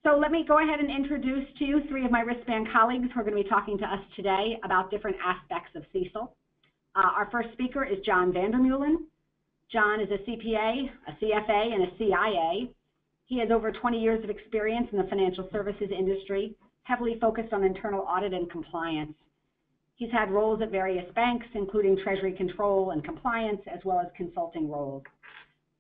So let me go ahead and introduce to you three of my RiskSpan colleagues who are going to be talking to us today about different aspects of CECL. Our first speaker is John Vandermeulen. John is a CPA, a CFA, and a CIA. He has over 20 years of experience in the financial services industry, heavily focused on internal audit and compliance. He's had roles at various banks, including Treasury Control and Compliance, as well as consulting roles.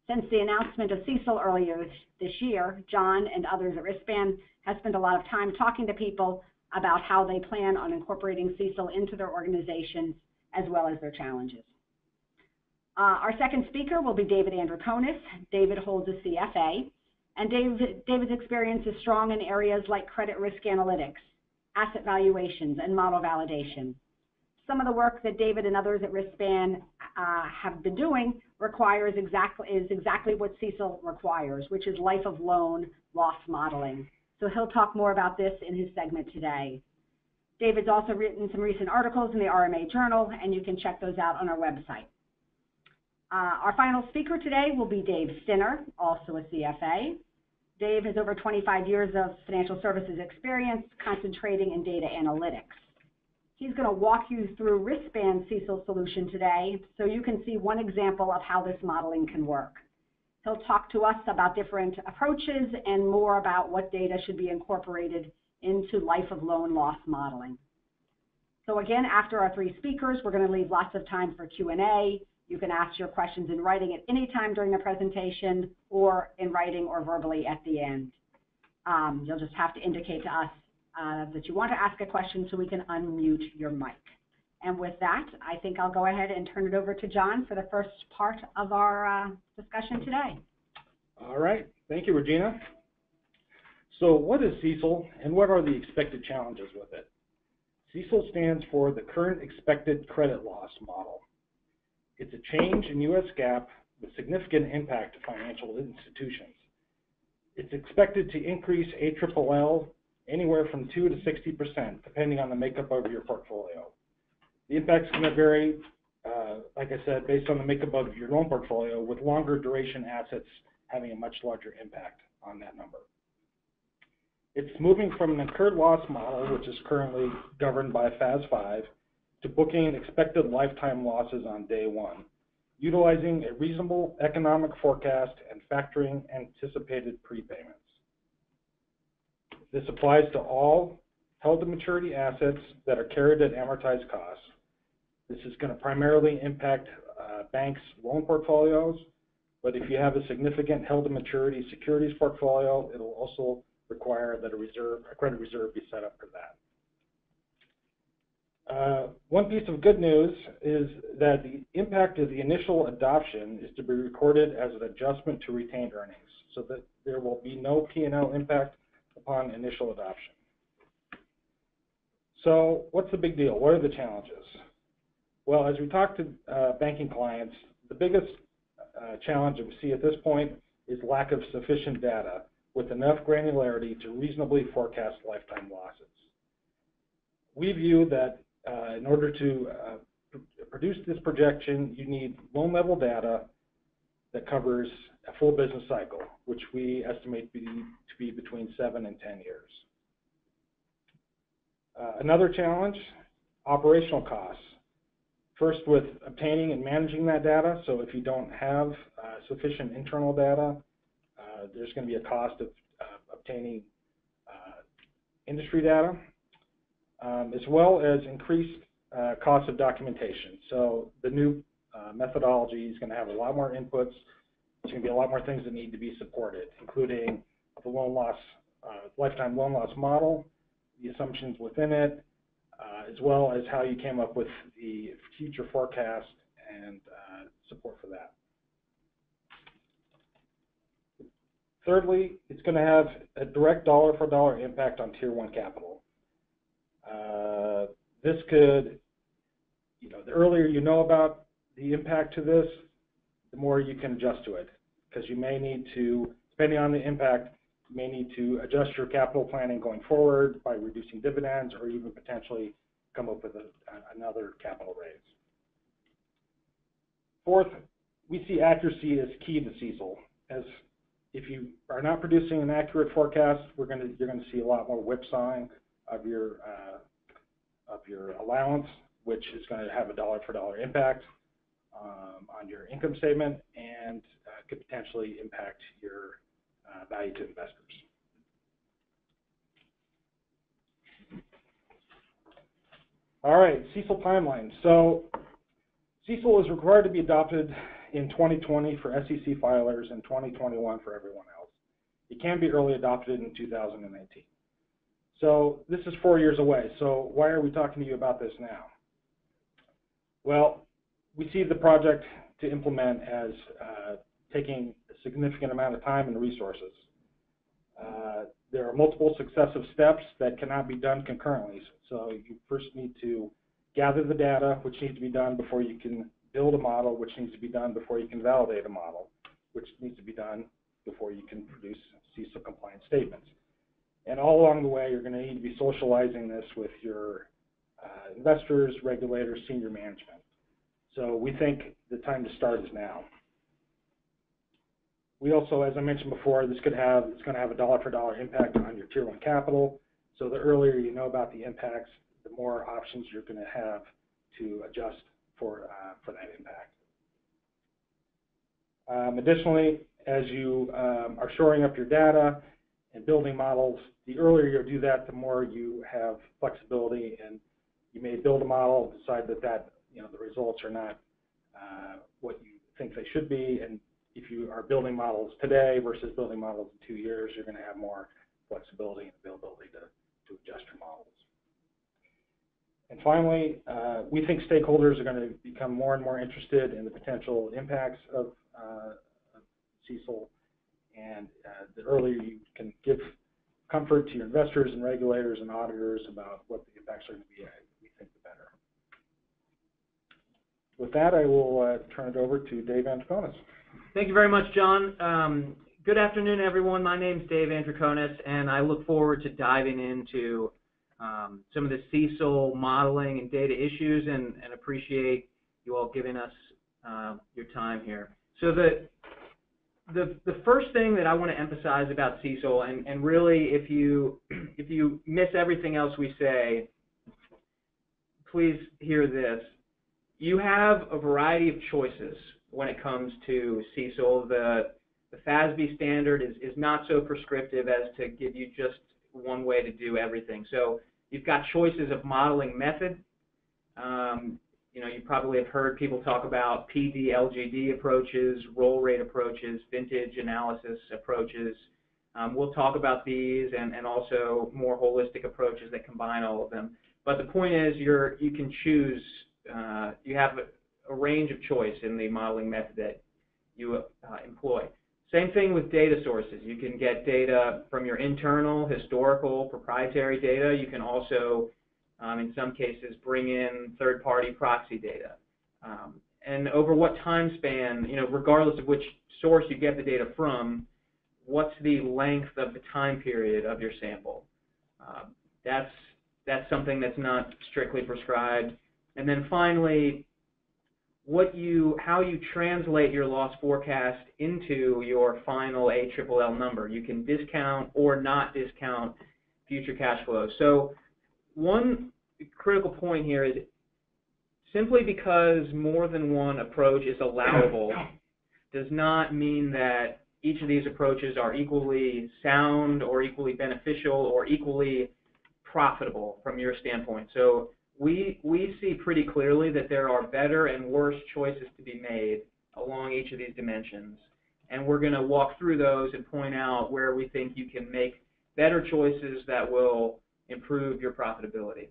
Since the announcement of CECL earlier this year, John and others at RiskSpan have spent a lot of time talking to people about how they plan on incorporating CECL into their organizations, as well as their challenges. Our second speaker will be David Androkonis. David holds a CFA, and David's experience is strong in areas like credit risk analytics, asset valuations, and model validation. Some of the work that David and others at RiskSpan have been doing is exactly what CECL requires, which is life of loan loss modeling. So he'll talk more about this in his segment today. David's also written some recent articles in the RMA Journal, and you can check those out on our website. Our final speaker today will be Dave Stinner, also a CFA. Dave has over 25 years of financial services experience, concentrating in data analytics. He's going to walk you through RiskSpan's CECL solution today so you can see one example of how this modeling can work. He'll talk to us about different approaches and more about what data should be incorporated into life of loan loss modeling. So again, after our three speakers, we're going to leave lots of time for Q&A. You can ask your questions in writing at any time during the presentation or in writing or verbally at the end. You'll just have to indicate to us that you want to ask a question so we can unmute your mic. And with that, I think I'll go ahead and turn it over to John for the first part of our discussion today. All right. Thank you, Regina. So what is CECL and what are the expected challenges with it? CECL stands for the Current Expected Credit Loss Model. It's a change in U.S. GAAP with significant impact to financial institutions. It's expected to increase ALLL anywhere from 2 to 60%, depending on the makeup of your portfolio. The impact's going to vary, like I said, based on the makeup of your loan portfolio, with longer duration assets having a much larger impact on that number. It's moving from an incurred loss model, which is currently governed by FAS 5, to booking expected lifetime losses on day one, utilizing a reasonable economic forecast and factoring anticipated prepayments. This applies to all held-to-maturity assets that are carried at amortized cost. This is going to primarily impact banks' loan portfolios, but if you have a significant held-to-maturity securities portfolio, it will also require that a credit reserve be set up for that. One piece of good news is that the impact of the initial adoption is to be recorded as an adjustment to retained earnings, so that there will be no P&L impact upon initial adoption. So what's the big deal? What are the challenges? Well, as we talk to banking clients, the biggest challenge that we see at this point is lack of sufficient data with enough granularity to reasonably forecast lifetime losses. We view that in order to produce this projection, you need loan level data that covers a full business cycle, which we estimate to be between 7 and 10 years. Another challenge, operational costs. First, with obtaining and managing that data. So if you don't have sufficient internal data, there's going to be a cost of obtaining industry data, as well as increased cost of documentation. So the new methodology is going to have a lot more inputs. There's going to be a lot more things that need to be supported, including the loan loss, lifetime loan loss model, the assumptions within it, as well as how you came up with the future forecast and support for that. Thirdly, it's going to have a direct dollar-for-dollar impact on Tier 1 capital. This could, the earlier you know about the impact to this, the more you can adjust to it, because you may need to, depending on the impact, you may need to adjust your capital planning going forward by reducing dividends or even potentially come up with another capital raise. Fourth, we see accuracy as key to CECL. As if you are not producing an accurate forecast, you're going to see a lot more whipsawing of your allowance, which is going to have a dollar for dollar impact on your income statement and could potentially impact your value to investors. All right, CECL timeline. So CECL is required to be adopted in 2020 for SEC filers and 2021 for everyone else. It can be early adopted in 2019. So this is 4 years away. So why are we talking to you about this now? Well, we see the project to implement as taking a significant amount of time and resources. There are multiple successive steps that cannot be done concurrently. So you first need to gather the data, which needs to be done before you can build a model, which needs to be done before you can validate a model, which needs to be done before you can produce CECL compliant statements. And all along the way, you're going to need to be socializing this with your investors, regulators, senior management. So we think the time to start is now. We also, as I mentioned before, it's going to have a dollar for dollar impact on your Tier 1 capital. So the earlier you know about the impacts, the more options you're going to have to adjust for that impact. Additionally, as you are shoring up your data and building models, the earlier you do that, the more you have flexibility, and you may build a model, decide that the results are not what you think they should be, and if you are building models today versus building models in 2 years, you're going to have more flexibility and availability to adjust your models. And finally, we think stakeholders are going to become more and more interested in the potential impacts of CECL, and the earlier you can give comfort to your investors and regulators and auditors about what the impacts are going to be, we think the better. With that, I will turn it over to Dave Andriconis. Thank you very much, John. Good afternoon, everyone. My name is Dave Andriconis, and I look forward to diving into some of the CECL modeling and data issues, and appreciate you all giving us your time here. So the first thing that I want to emphasize about CECL, and really if you miss everything else we say, please hear this. You have a variety of choices when it comes to CECL. The FASB standard is not so prescriptive as to give you just one way to do everything. So you've got choices of modeling method. You probably have heard people talk about PD, LGD approaches, roll rate approaches, vintage analysis approaches. We'll talk about these and also more holistic approaches that combine all of them. But the point is you can choose, you have a range of choice in the modeling method that you employ. Same thing with data sources. You can get data from your internal, historical, proprietary data. You can also, in some cases, bring in third-party proxy data. And over what time span, regardless of which source you get the data from, what's the length of the time period of your sample? That's something that's not strictly prescribed. And then finally, how you translate your loss forecast into your final ALLL number. You can discount or not discount future cash flows. So one critical point here is simply because more than one approach is allowable does not mean that each of these approaches are equally sound or equally beneficial or equally profitable from your standpoint. So we see pretty clearly that there are better and worse choices to be made along each of these dimensions. And we're going to walk through those and point out where we think you can make better choices that will improve your profitability.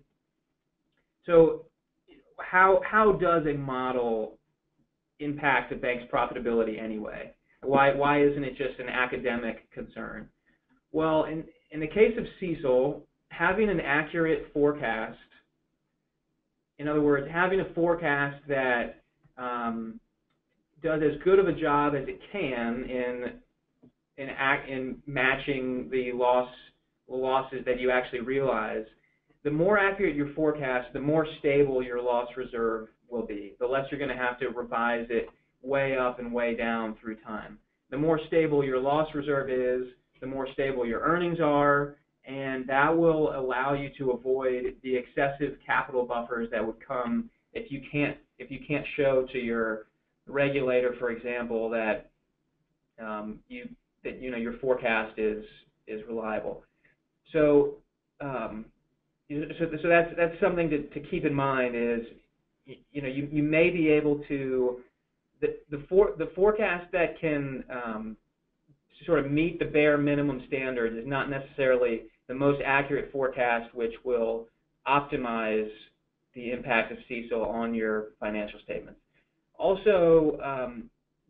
So how does a model impact a bank's profitability anyway? Why isn't it just an academic concern? Well, in the case of CECL, having an accurate forecast, in other words, having a forecast that does as good of a job as it can in matching the losses that you actually realize, the more accurate your forecast, the more stable your loss reserve will be. The less you're going to have to revise it way up and way down through time. the more stable your loss reserve is, the more stable your earnings are, and that will allow you to avoid the excessive capital buffers that would come if you can't show to your regulator, for example, that your forecast is reliable. So that's something to keep in mind is you may be able to the forecast that can sort of meet the bare minimum standards is not necessarily the most accurate forecast which will optimize the impact of CECL on your financial statements. Also,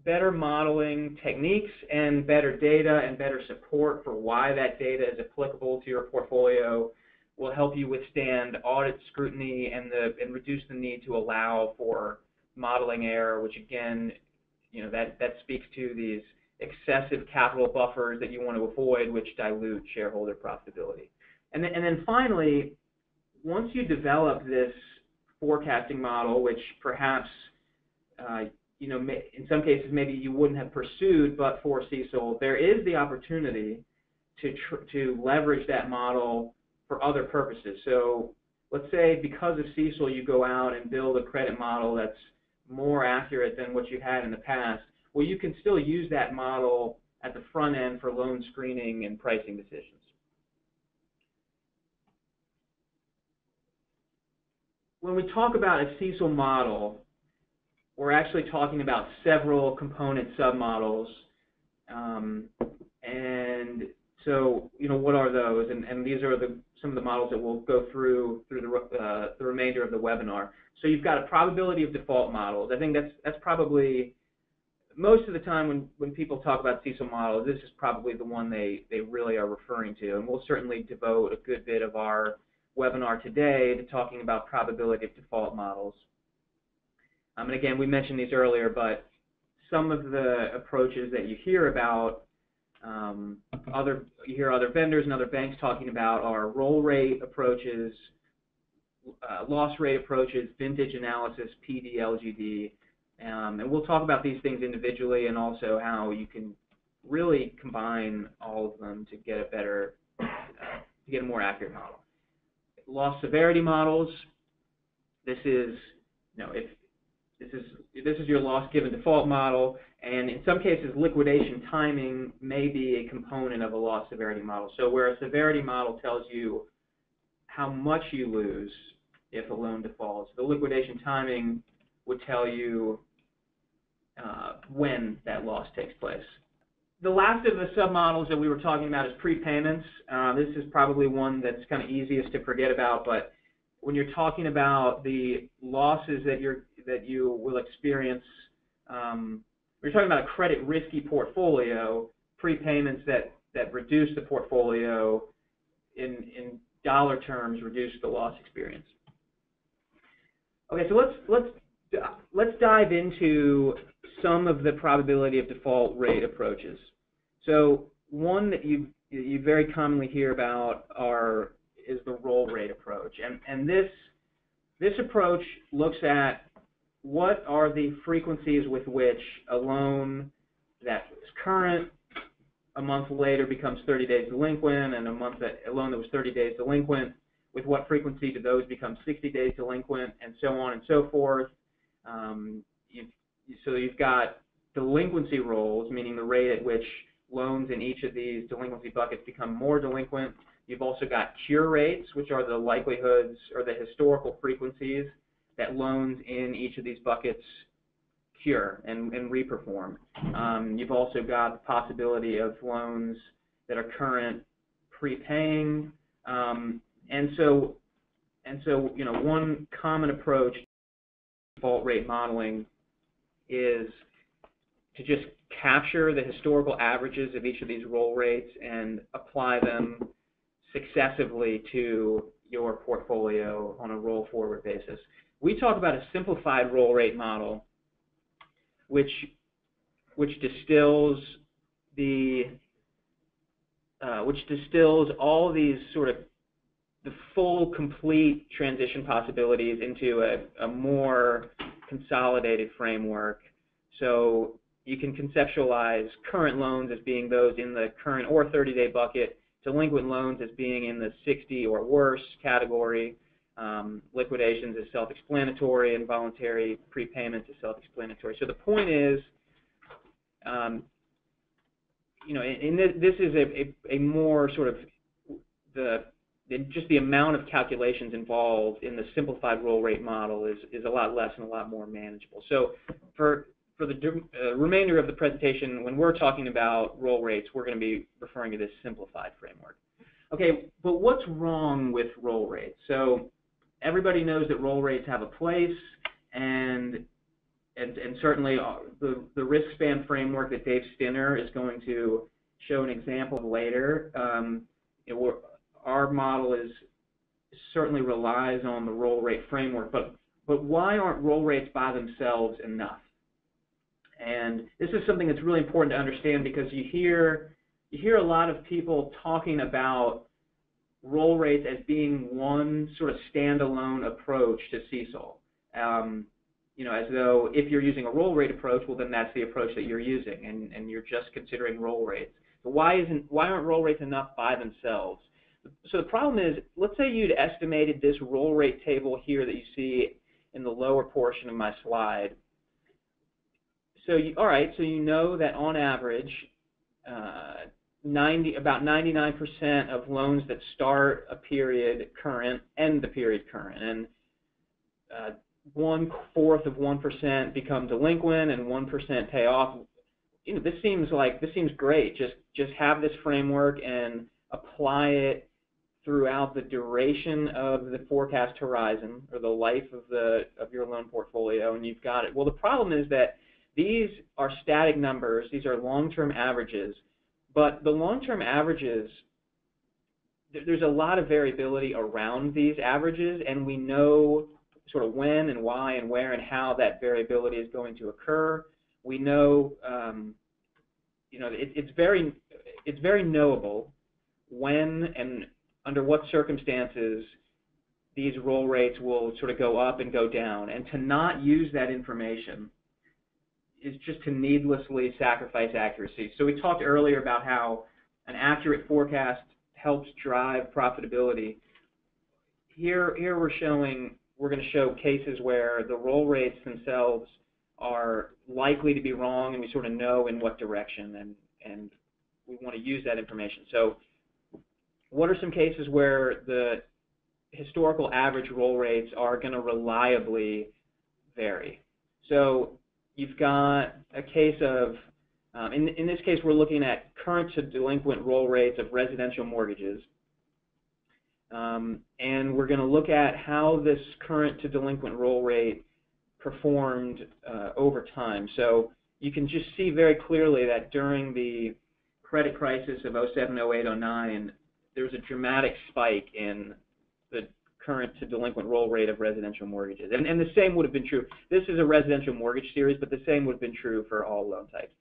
better modeling techniques and better data and better support for why that data is applicable to your portfolio will help you withstand audit scrutiny and reduce the need to allow for modeling error, which again, that speaks to these excessive capital buffers that you want to avoid, which dilute shareholder profitability. And then finally, once you develop this forecasting model, which perhaps in some cases maybe you wouldn't have pursued but for CECL, there is the opportunity to leverage that model for other purposes. So let's say because of CECL you go out and build a credit model that's more accurate than what you had in the past. Well, you can still use that model at the front end for loan screening and pricing decisions. When we talk about a CECL model, we're actually talking about several component submodels. And so, what are those? And these are some of the models that we'll go through the remainder of the webinar. So you've got a probability of default models. I think that's probably most of the time when people talk about CECL models, this is probably the one they really are referring to. And we'll certainly devote a good bit of our webinar today to talking about probability of default models. And again, we mentioned these earlier, but some of the approaches that you hear about, you hear other vendors and other banks talking about are roll rate approaches, loss rate approaches, vintage analysis, PD, LGD, and we'll talk about these things individually and also how you can really combine all of them to get a more accurate model. Loss severity models. This is this is your loss given default model, and in some cases liquidation timing may be a component of a loss severity model. So where a severity model tells you how much you lose if a loan defaults, the liquidation timing would tell you when that loss takes place. The last of the submodels that we were talking about is prepayments. This is probably one that's kind of easiest to forget about, but when you're talking about the losses that you will experience, when you're talking about a credit risky portfolio, prepayments that reduce the portfolio in dollar terms reduce the loss experience. Okay, so let's dive into some of the probability of default rate approaches. So one that you very commonly hear about is the roll rate approach, and this approach looks at what are the frequencies with which a loan that is current a month later becomes 30 days delinquent, and a loan that was 30 days delinquent, with what frequency do those become 60 days delinquent, and so on and so forth. So you've got delinquency rolls, meaning the rate at which loans in each of these delinquency buckets become more delinquent. You've also got cure rates, which are the likelihoods or the historical frequencies that loans in each of these buckets cure and reperform. You've also got the possibility of loans that are current prepaying, and so one common approach to default rate modeling is to just capture the historical averages of each of these roll rates and apply them successively to your portfolio on a roll forward basis. We talk about a simplified roll rate model, which distills all these sort of the full, complete transition possibilities into a more consolidated framework. So, you can conceptualize current loans as being those in the current or 30-day bucket, delinquent loans as being in the 60 or worse category, liquidations is self-explanatory, and voluntary prepayments is self-explanatory. So the point is, this is a more sort of just the amount of calculations involved in the simplified roll rate model is a lot less and a lot more manageable. So for the remainder of the presentation, when we're talking about roll rates, we're going to be referring to this simplified framework. Okay, but what's wrong with roll rates? So everybody knows that roll rates have a place, and certainly the RiskSpan framework that Dave Stinner is going to show an example of later, our model certainly relies on the roll rate framework, but why aren't roll rates by themselves enough? And this is something that's really important to understand, because you hear a lot of people talking about roll rates as being one sort of standalone approach to CECL. As though if you're using a roll rate approach, well, then that's the approach that you're using, and you're just considering roll rates. So why aren't roll rates enough by themselves? So the problem is, let's say you'd estimated this roll rate table here that you see in the lower portion of my slide. So you know that on average, about 99% of loans that start a period current end the period current, and 1/4 of 1% become delinquent and 1% pay off. This seems great. Just have this framework and apply it throughout the duration of the forecast horizon, or the life of your loan portfolio, and you've got it. Well, the problem is that these are static numbers. These are long-term averages, but the long-term averages, there's a lot of variability around these averages, and we know sort of when and why and where and how that variability is going to occur. We know, it's very knowable when and under what circumstances these roll rates will sort of go up and go down. And to not use that information is just to needlessly sacrifice accuracy. So we talked earlier about how an accurate forecast helps drive profitability. Here we're going to show cases where the roll rates themselves are likely to be wrong, and we sort of know in what direction, and we want to use that information. So what are some cases where the historical average roll rates are going to reliably vary? So you've got a case of, in this case, we're looking at current to delinquent roll rates of residential mortgages. And we're going to look at how this current to delinquent roll rate performed over time. So you can just see very clearly that during the credit crisis of 07, 08, 09, there was a dramatic spike in the current to delinquent roll rate of residential mortgages. And the same would have been true. This is a residential mortgage series, but the same would have been true for all loan types.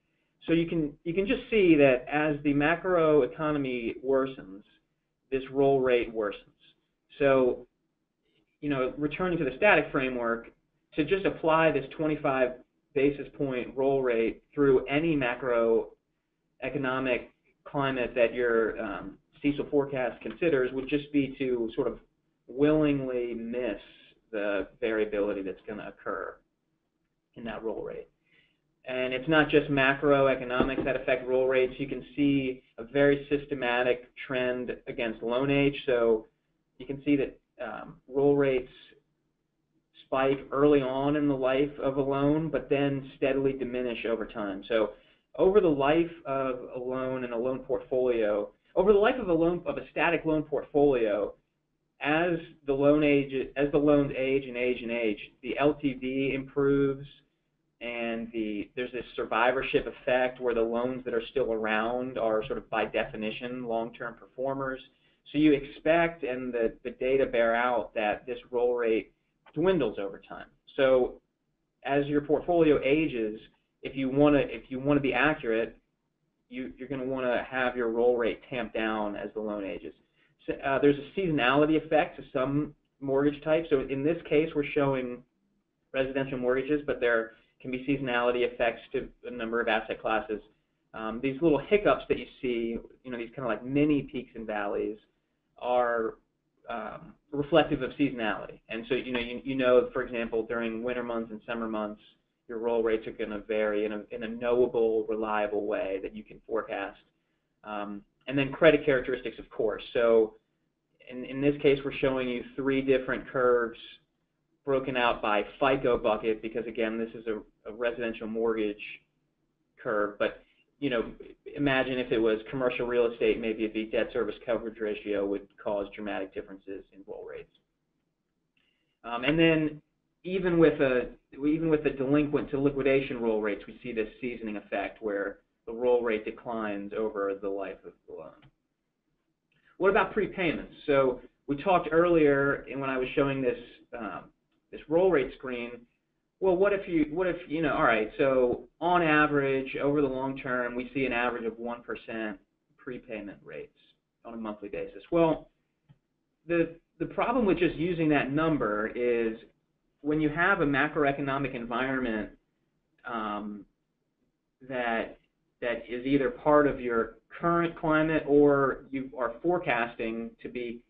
So you can just see that as the macro economy worsens, this roll rate worsens. So, returning to the static framework, to just apply this 25 basis point roll rate through any macroeconomic climate that your CECL forecast considers would just be to sort of willingly miss the variability that's going to occur in that roll rate. And it's not just macroeconomics that affect roll rates. You can see a very systematic trend against loan age. So you can see that roll rates spike early on in the life of a loan, but then steadily diminish over time. So over the life of a loan and a loan portfolio, over the life of a static loan portfolio, as the loans age and age, the LTV improves, and there's this survivorship effect where the loans that are still around are sort of by definition long-term performers. So you expect, and the data bear out, that this roll rate dwindles over time. So as your portfolio ages, if you want to be accurate, you're going to want to have your roll rate tamped down as the loan ages. So, there's a seasonality effect to some mortgage types. So in this case, we're showing residential mortgages, but they're can be seasonality effects to a number of asset classes. These little hiccups that you see, these kind of like mini peaks and valleys, are reflective of seasonality. And so, for example, during winter months and summer months, your roll rates are going to vary in a knowable, reliable way that you can forecast. And then credit characteristics, of course. So in this case, we're showing you 3 different curves broken out by FICO bucket because, again, this is a residential mortgage curve. But, imagine if it was commercial real estate, maybe it'd be debt service coverage ratio would cause dramatic differences in roll rates. And then even with the delinquent to liquidation roll rates, we see this seasoning effect where the roll rate declines over the life of the loan. What about prepayments? So we talked earlier, and when I was showing this this roll rate screen, well, what if all right, so on average, over the long term, we see an average of 1% prepayment rates on a monthly basis. Well, the problem with just using that number is when you have a macroeconomic environment that is either part of your current climate or you are forecasting to be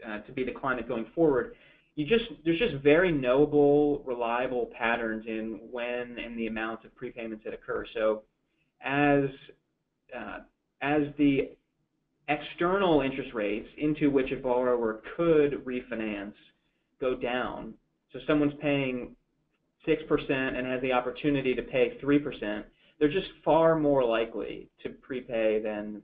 the climate going forward, there's just very knowable, reliable patterns in when and the amounts of prepayments that occur. So as the external interest rates into which a borrower could refinance go down, so someone's paying 6% and has the opportunity to pay 3%, they're just far more likely to prepay than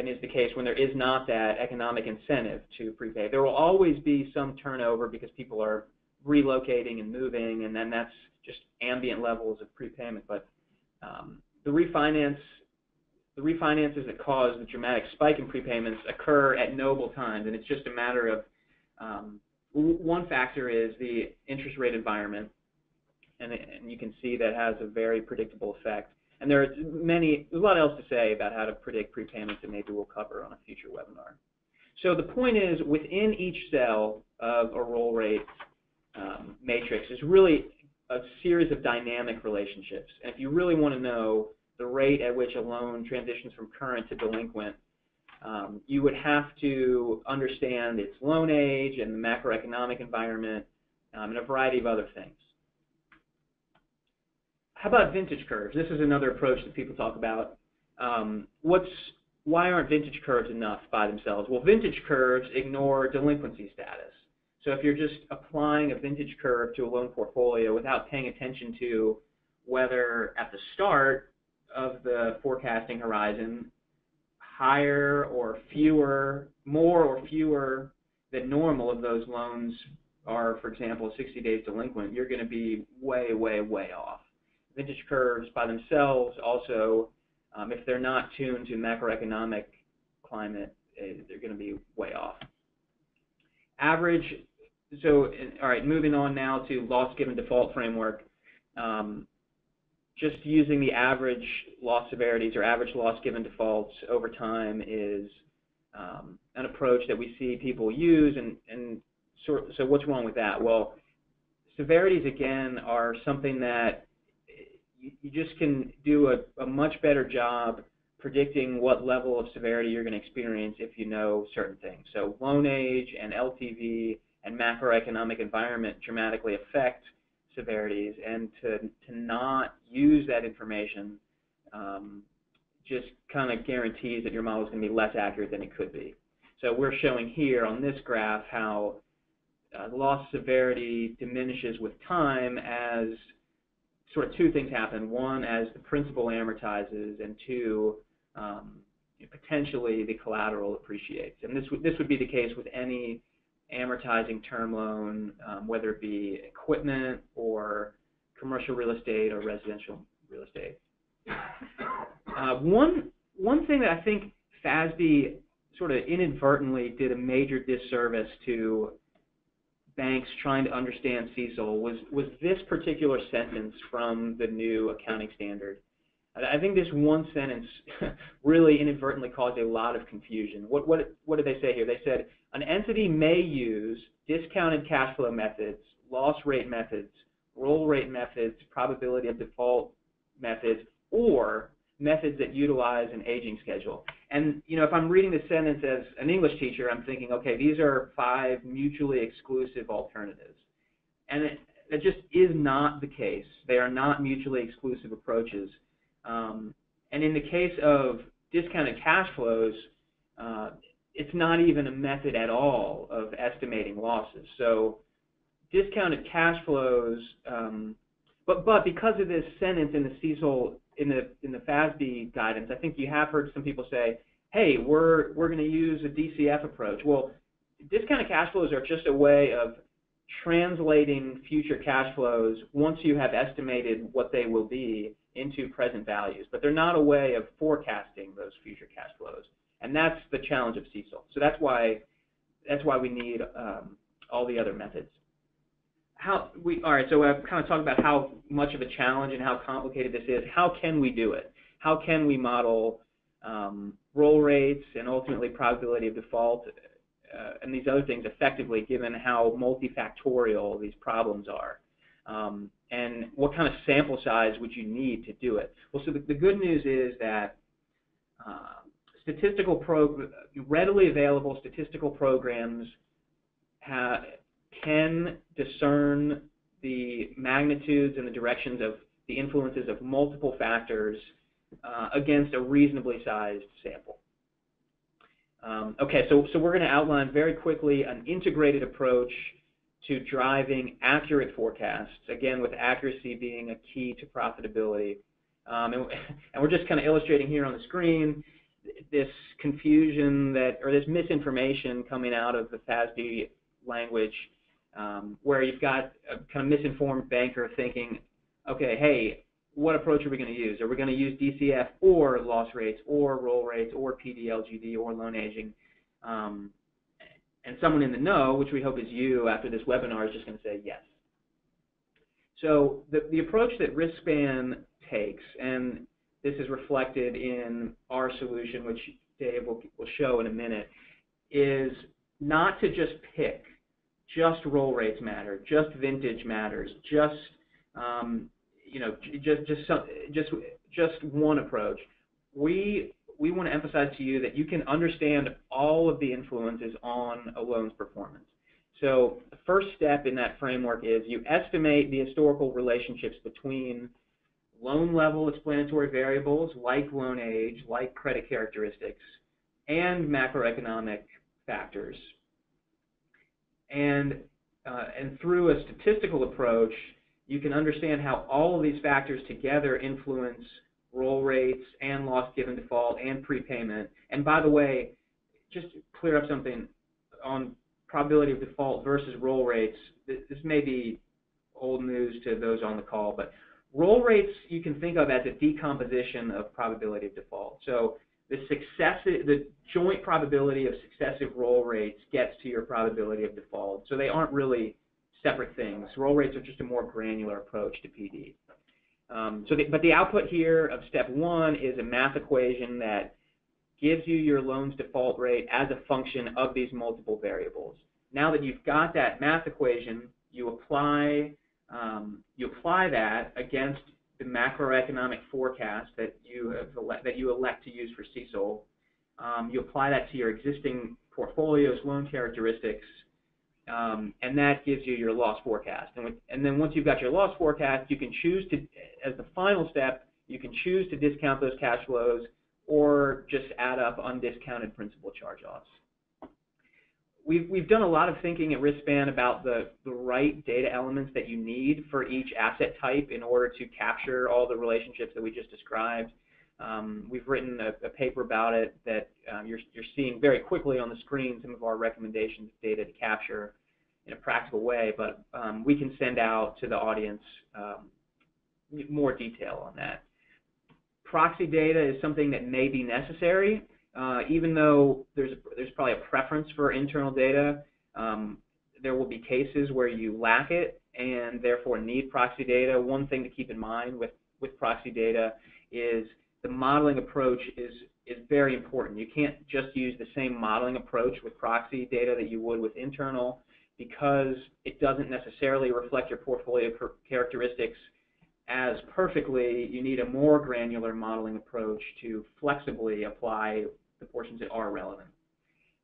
is the case when there is not that economic incentive to prepay. There will always be some turnover because people are relocating and moving, and then that's just ambient levels of prepayment. But the refinances that cause the dramatic spike in prepayments occur at knowable times, and it's just a matter of one factor is the interest rate environment, and you can see that has a very predictable effect. And there's a lot else to say about how to predict prepayments that maybe we'll cover on a future webinar. So the point is, within each cell of a roll rate matrix is really a series of dynamic relationships. And if you really want to know the rate at which a loan transitions from current to delinquent, you would have to understand its loan age and the macroeconomic environment and a variety of other things. How about vintage curves? This is another approach that people talk about. Why aren't vintage curves enough by themselves? Well, vintage curves ignore delinquency status. So if you're just applying a vintage curve to a loan portfolio without paying attention to whether at the start of the forecasting horizon, higher or fewer, more or fewer than normal of those loans are, for example, 60 days delinquent, you're going to be way, way, way off. Vintage curves by themselves also, if they're not tuned to macroeconomic climate, they're going to be way off. Average, so all right, moving on now to loss given default framework. Just using the average loss severities or average loss given defaults over time is an approach that we see people use, and so what's wrong with that? Well, severities, again, are something that you just can do a much better job predicting what level of severity you're going to experience if you know certain things. So loan age and LTV and macroeconomic environment dramatically affect severities, and to not use that information just kind of guarantees that your model is going to be less accurate than it could be. So we're showing here on this graph how loss severity diminishes with time as sort of 2 things happen. One, as the principal amortizes, and 2, potentially the collateral appreciates. And this would be the case with any amortizing term loan, whether it be equipment or commercial real estate or residential real estate. One thing that I think FASB sort of inadvertently did a major disservice to banks trying to understand CECL was this particular sentence from the new accounting standard. I think this one sentence really inadvertently caused a lot of confusion. What did they say here? They said, an entity may use discounted cash flow methods, loss rate methods, roll rate methods, probability of default methods, or methods that utilize an aging schedule. And if I'm reading this sentence as an English teacher, I'm thinking, okay, these are 5 mutually exclusive alternatives. And it just is not the case. They are not mutually exclusive approaches. And in the case of discounted cash flows, it's not even a method at all of estimating losses. So discounted cash flows, but because of this sentence in the CECL, in the FASB guidance, I think you have heard some people say, hey, we're going to use a DCF approach. Well, discounted cash flows are just a way of translating future cash flows once you have estimated what they will be into present values, but they're not a way of forecasting those future cash flows, and that's the challenge of CECL. So that's why we need all the other methods. All right, so I've kind of talked about how much of a challenge and how complicated this is. How can we do it? How can we model roll rates and ultimately probability of default and these other things effectively, given how multifactorial these problems are? And what kind of sample size would you need to do it? Well, so the good news is that readily available statistical programs can discern the magnitudes and the directions of the influences of multiple factors against a reasonably sized sample. Okay, so we're going to outline very quickly an integrated approach to driving accurate forecasts, again with accuracy being a key to profitability. And we're just kind of illustrating here on the screen this confusion or this misinformation coming out of the FASB language, where you've got a kind of misinformed banker thinking, okay, hey, what approach are we going to use? Are we going to use DCF or loss rates or roll rates or PD/LGD or loan aging? And someone in the know, which we hope is you after this webinar, is just going to say yes. So the approach that RiskSpan takes, and this is reflected in our solution, which Dave will show in a minute, is not to just pick just roll rates matter, just vintage matters, just just one approach. We want to emphasize to you that you can understand all of the influences on a loan's performance. So the first step in that framework is you estimate the historical relationships between loan level explanatory variables like loan age, like credit characteristics, and macroeconomic factors. And through a statistical approach, you can understand how all of these factors together influence roll rates and loss given default and prepayment. And by the way, just to clear up something on probability of default versus roll rates, this may be old news to those on the call, but roll rates you can think of as a decomposition of probability of default. So the joint probability of successive roll rates gets to your probability of default. So they aren't really separate things. Roll rates are just a more granular approach to PD. But the output here of step 1 is a math equation that gives you your loan's default rate as a function of these multiple variables. Now that you've got that math equation, you apply that against the macroeconomic forecast that you elect to use for CECL. You apply that to your existing portfolio's loan characteristics, and that gives you your loss forecast. And then once you've got your loss forecast, you can choose to, as the final step, you can choose to discount those cash flows or just add up undiscounted principal charge-offs. We've done a lot of thinking at RiskSpan about the right data elements that you need for each asset type in order to capture all the relationships that we just described. We've written a paper about it that you're seeing very quickly on the screen, some of our recommendations, data to capture in a practical way, but we can send out to the audience more detail on that. Proxy data is something that may be necessary, even though there's probably a preference for internal data. There will be cases where you lack it and therefore need proxy data. One thing to keep in mind with proxy data is the modeling approach is very important. You can't just use the same modeling approach with proxy data that you would with internal, because it doesn't necessarily reflect your portfolio characteristics as perfectly, you need a more granular modeling approach to flexibly apply the portions that are relevant.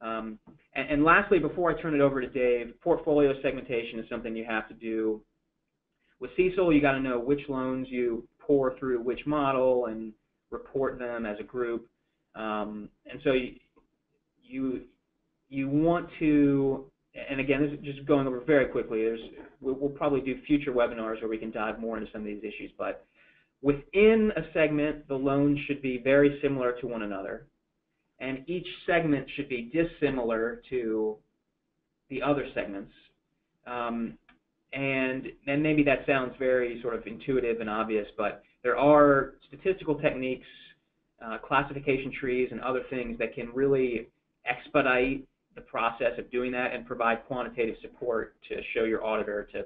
And lastly, before I turn it over to Dave, portfolio segmentation is something you have to do. With CECL, you got to know which loans you pour through which model and report them as a group. And so you want to, and again, this is just going over very quickly. We'll probably do future webinars where we can dive more into some of these issues. But within a segment, the loans should be very similar to one another, and each segment should be dissimilar to the other segments. And maybe that sounds very sort of intuitive and obvious, but there are statistical techniques, classification trees, and other things that can really expedite the process of doing that and provide quantitative support to show your auditor to,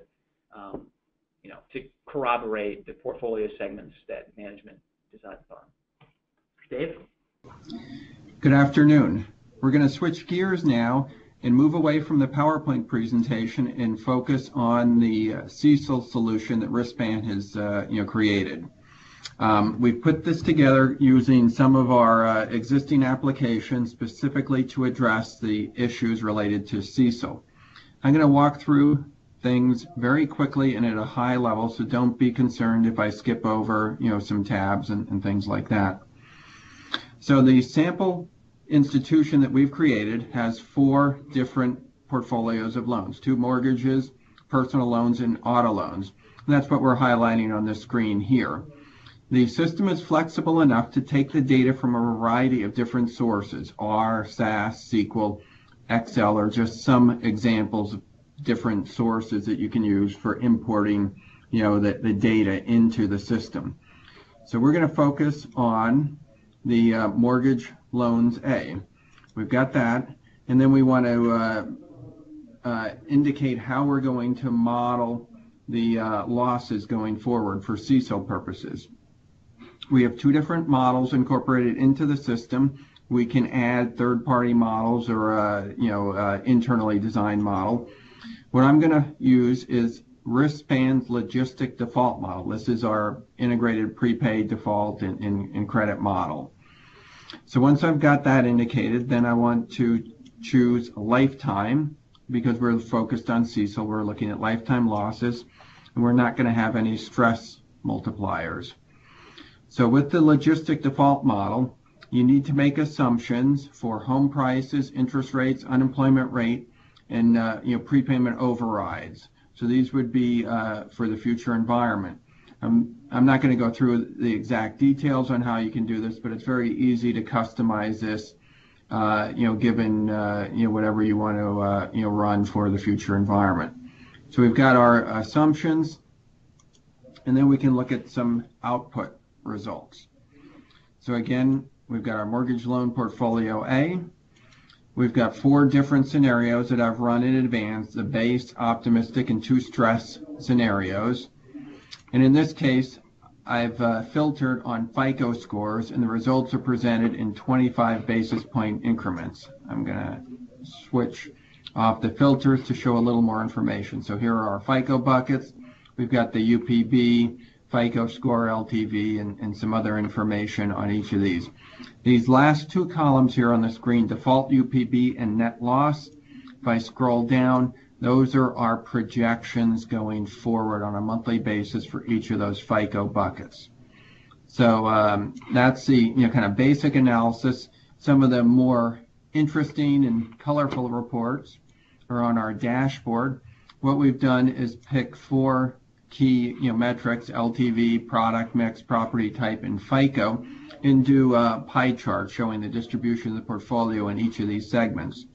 to corroborate the portfolio segments that management decides upon. Dave? Good afternoon. We're going to switch gears now and move away from the PowerPoint presentation and focus on the CECL solution that RiskSpan has created. We've put this together using some of our existing applications specifically to address the issues related to CECL. I'm going to walk through things very quickly and at a high level, so don't be concerned if I skip over some tabs and things like that. So the sample institution that we've created has 4 different portfolios of loans: 2 mortgages, personal loans, and auto loans. And that's what we're highlighting on this screen here. The system is flexible enough to take the data from a variety of different sources: R, SAS, SQL, Excel are just some examples of different sources that you can use for importing the data into the system. So we're going to focus on the mortgage loans A. We've got that, and then we want to indicate how we're going to model the losses going forward for CECL purposes. We have 2 different models incorporated into the system. We can add third-party models or internally designed model. What I'm going to use is RiskSpan's logistic default model. This is our integrated prepaid default and credit model. So once I've got that indicated, then I want to choose lifetime, because we're focused on CECL. We're looking at lifetime losses, and we're not going to have any stress multipliers. So with the logistic default model, you need to make assumptions for home prices, interest rates, unemployment rate, and prepayment overrides. So these would be for the future environment. I'm not going to go through the exact details on how you can do this, but it's very easy to customize this, given whatever you want to run for the future environment. So we've got our assumptions, and then we can look at some output results. So again, we've got our mortgage loan portfolio A. We've got 4 different scenarios that I've run in advance: the base, optimistic, and 2 stress scenarios. And in this case, I've filtered on FICO scores, and the results are presented in 25 basis point increments. I'm going to switch off the filters to show a little more information. So here are our FICO buckets. We've got the UPB, FICO score, LTV, and some other information on each of these. These last 2 columns here on the screen, default UPB and net loss, if I scroll down, those are our projections going forward on a monthly basis for each of those FICO buckets. So that's the kind of basic analysis. Some of the more interesting and colorful reports are on our dashboard. What we've done is pick 4 key metrics: LTV, product mix, property type, and FICO, and do a pie chart showing the distribution of the portfolio in each of these segments.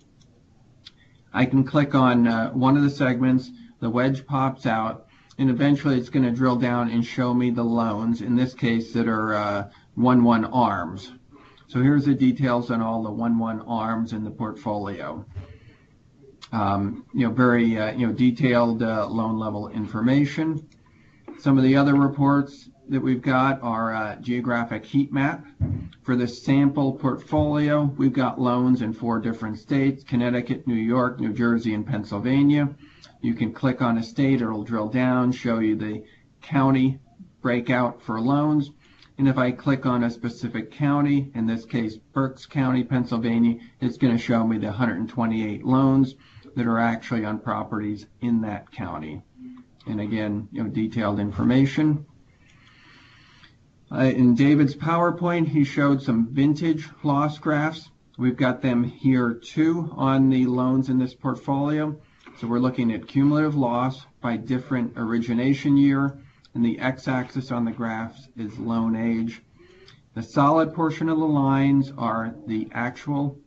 I can click on one of the segments, the wedge pops out, and eventually it's going to drill down and show me the loans, in this case that are 1-1 ARMs. So here's the details on all the 1-1 ARMs in the portfolio. Very detailed loan level information. Some of the other reports that we've got are geographic heat map. For the sample portfolio, we've got loans in 4 different states: Connecticut, New York, New Jersey, and Pennsylvania. You can click on a state, it'll drill down, show you the county breakout for loans. And if I click on a specific county, in this case Berks County, Pennsylvania, it's going to show me the 128 loans that are actually on properties in that county. And again, detailed information. In David's PowerPoint, he showed some vintage loss graphs. We've got them here too on the loans in this portfolio. So we're looking at cumulative loss by different origination year, and the x-axis on the graphs is loan age. The solid portion of the lines are the actual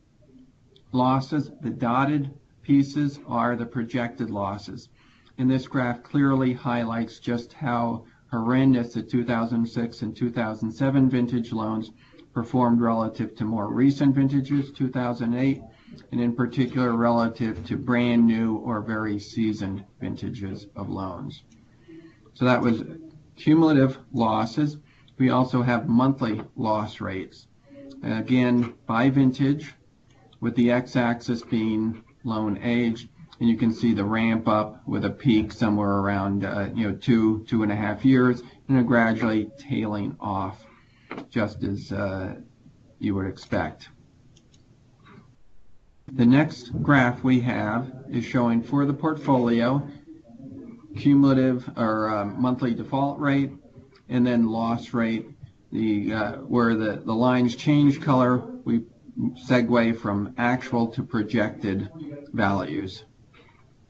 losses. The dotted pieces are the projected losses. And this graph clearly highlights just how horrendous the 2006 and 2007 vintage loans performed relative to more recent vintages, 2008, and in particular relative to brand new or very seasoned vintages of loans. So that was cumulative losses. We also have monthly loss rates. Again, by vintage, with the x-axis being loan age, and you can see the ramp up with a peak somewhere around 2.5 years, and gradually tailing off, just as you would expect. The next graph we have is showing for the portfolio cumulative or monthly default rate, and then loss rate. Where the lines change color, we segue from actual to projected values.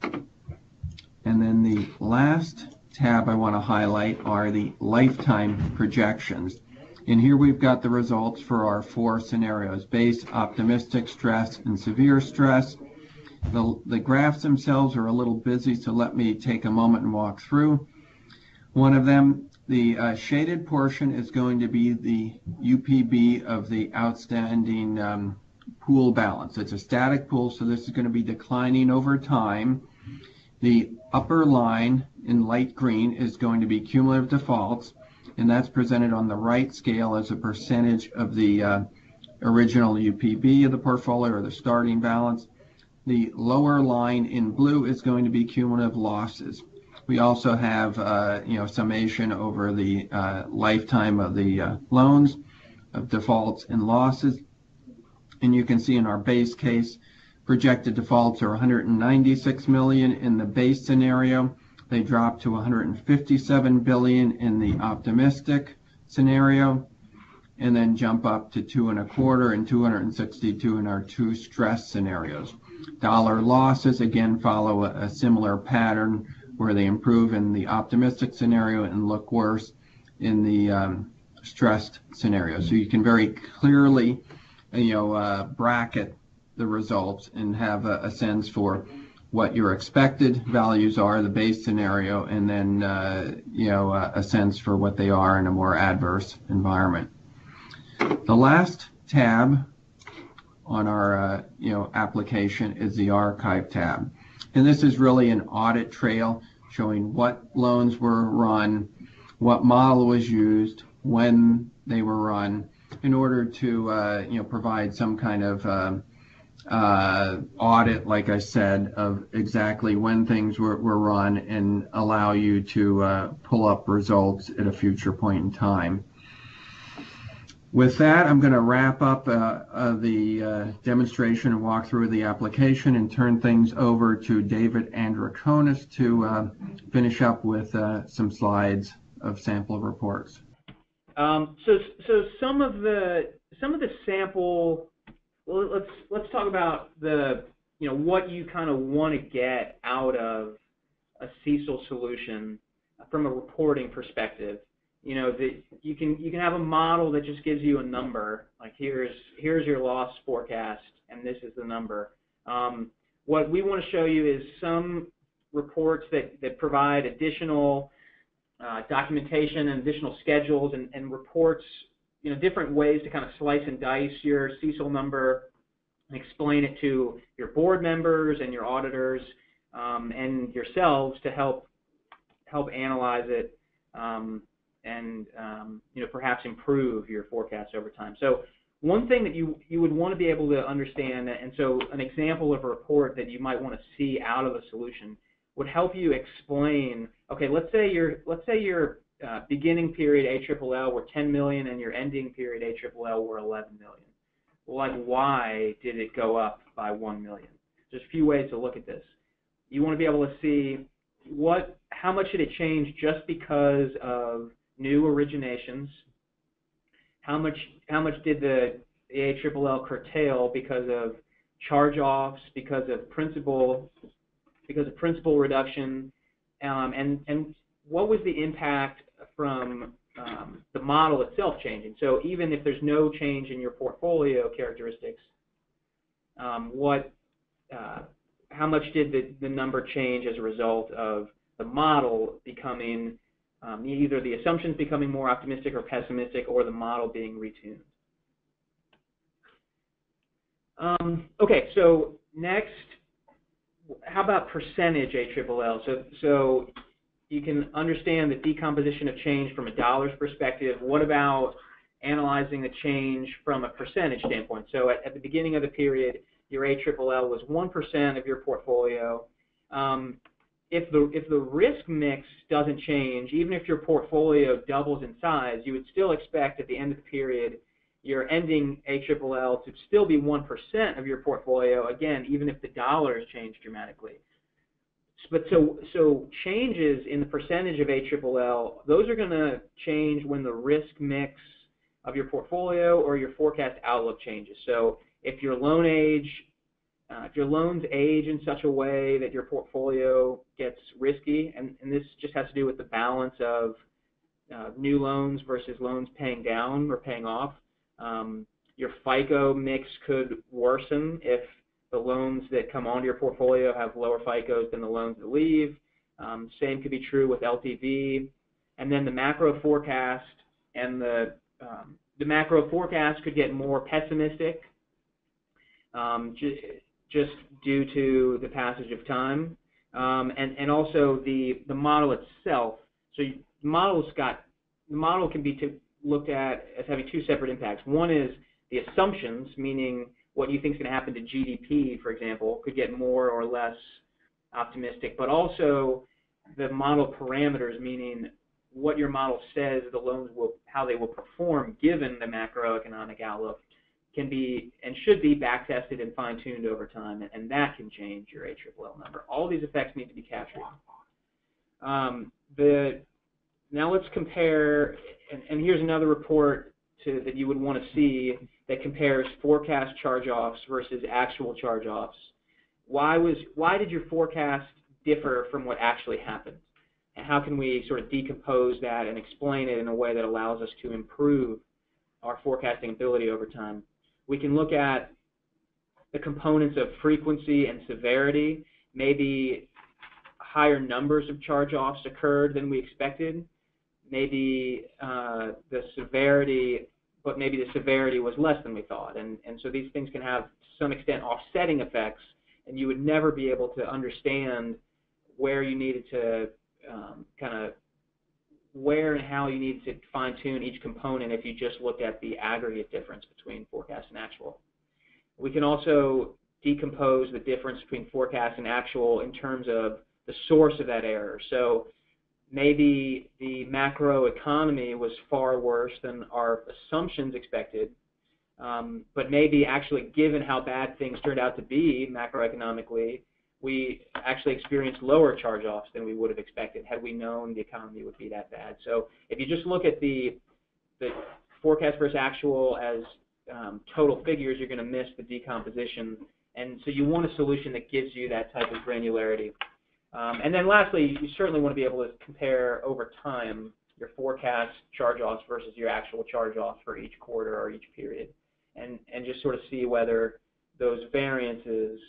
And then the last tab I want to highlight are the lifetime projections. And here we've got the results for our 4 scenarios: base, optimistic, stress, and severe stress. The graphs themselves are a little busy, so let me take a moment and walk through one of them. The shaded portion is going to be the UPB of the outstanding pool balance. It's a static pool, so this is going to be declining over time. The upper line in light green is going to be cumulative defaults, and that's presented on the right scale as a percentage of the original UPB of the portfolio, or the starting balance. The lower line in blue is going to be cumulative losses. We also have summation over the lifetime of the loans, of defaults and losses. And you can see in our base case, projected defaults are 196 million in the base scenario. They drop to 157 billion in the optimistic scenario, and then jump up to 2.25 and 262 in our 2 stress scenarios. Dollar losses again follow a similar pattern, where they improve in the optimistic scenario and look worse in the stressed scenario. So you can very clearly bracket the results and have a sense for what your expected values are, the base scenario, and then a sense for what they are in a more adverse environment. The last tab on our application is the archive tab, and this is really an audit trail showing what loans were run, what model was used, when they were run, in order to provide some kind of audit, like I said, of exactly when things were run, and allow you to pull up results at a future point in time. With that, I'm going to wrap up the demonstration and walk through the application, and turn things over to David Androkonis to finish up with some slides of sample reports. So some of the sample. Well, let's talk about the what you kind of want to get out of a CECL solution from a reporting perspective. That you can have a model that just gives you a number, like here's your loss forecast and this is the number. What we want to show you is some reports that provide additional documentation and additional schedules and reports, different ways to kind of slice and dice your CECL number and explain it to your board members and your auditors and yourselves to help analyze it perhaps improve your forecast over time. So one thing that you would want to be able to understand, and so an example of a report that you might want to see out of a solution would help you explain. Okay, let's say your beginning period ALLL were 10 million and your ending period ALLL were 11 million. Well, like, why did it go up by 1 million? There's a few ways to look at this. You want to be able to see how much did it change just because of new originations? How much did the ALLL curtail because of charge-offs, because of principal reduction, and what was the impact from the model itself changing? So even if there's no change in your portfolio characteristics, how much did the number change as a result of the model becoming either the assumptions becoming more optimistic or pessimistic, or the model being retuned? Okay, so next, how about percentage ALLL? So you can understand the decomposition of change from a dollars perspective. What about analyzing the change from a percentage standpoint? So at the beginning of the period, your ALLL was 1% of your portfolio. If the risk mix doesn't change, even if your portfolio doubles in size, you would still expect at the end of the period your ending ALLL to still be 1% of your portfolio, again, even if the dollars change dramatically. But so changes in the percentage of ALLL, those are going to change when the risk mix of your portfolio or your forecast outlook changes. So if your loans age in such a way that your portfolio gets risky, and this just has to do with the balance of new loans versus loans paying down or paying off, your FICO mix could worsen if the loans that come onto your portfolio have lower FICOs than the loans that leave. Same could be true with LTV. And then the macro forecast, and the macro forecast could get more pessimistic just due to the passage of time, and also the model itself. So the model can be looked at as having two separate impacts. One is the assumptions, meaning what you think is going to happen to GDP, for example, could get more or less optimistic, but also the model parameters, meaning what your model says the loans how they will perform given the macroeconomic outlook, can be and should be back-tested and fine-tuned over time, and that can change your ALLL number. All these effects need to be captured. Now let's compare, and here's another report that you would want to see that compares forecast charge-offs versus actual charge-offs. Why did your forecast differ from what actually happened? And how can we sort of decompose that and explain it in a way that allows us to improve our forecasting ability over time? We can look at the components of frequency and severity. Maybe higher numbers of charge-offs occurred than we expected. Maybe the severity was less than we thought. And so these things can have, to some extent, offsetting effects, and you would never be able to understand where you needed to where and how you need to fine-tune each component if you just look at the aggregate difference between forecast and actual. We can also decompose the difference between forecast and actual in terms of the source of that error. So maybe the macro economy was far worse than our assumptions expected, but maybe actually given how bad things turned out to be macroeconomically, we actually experienced lower charge-offs than we would have expected had we known the economy would be that bad. So if you just look at the forecast versus actual as total figures, you're going to miss the decomposition. And so you want a solution that gives you that type of granularity. And then lastly, you certainly want to be able to compare over time your forecast charge-offs versus your actual charge-offs for each quarter or each period, and just sort of see whether those variances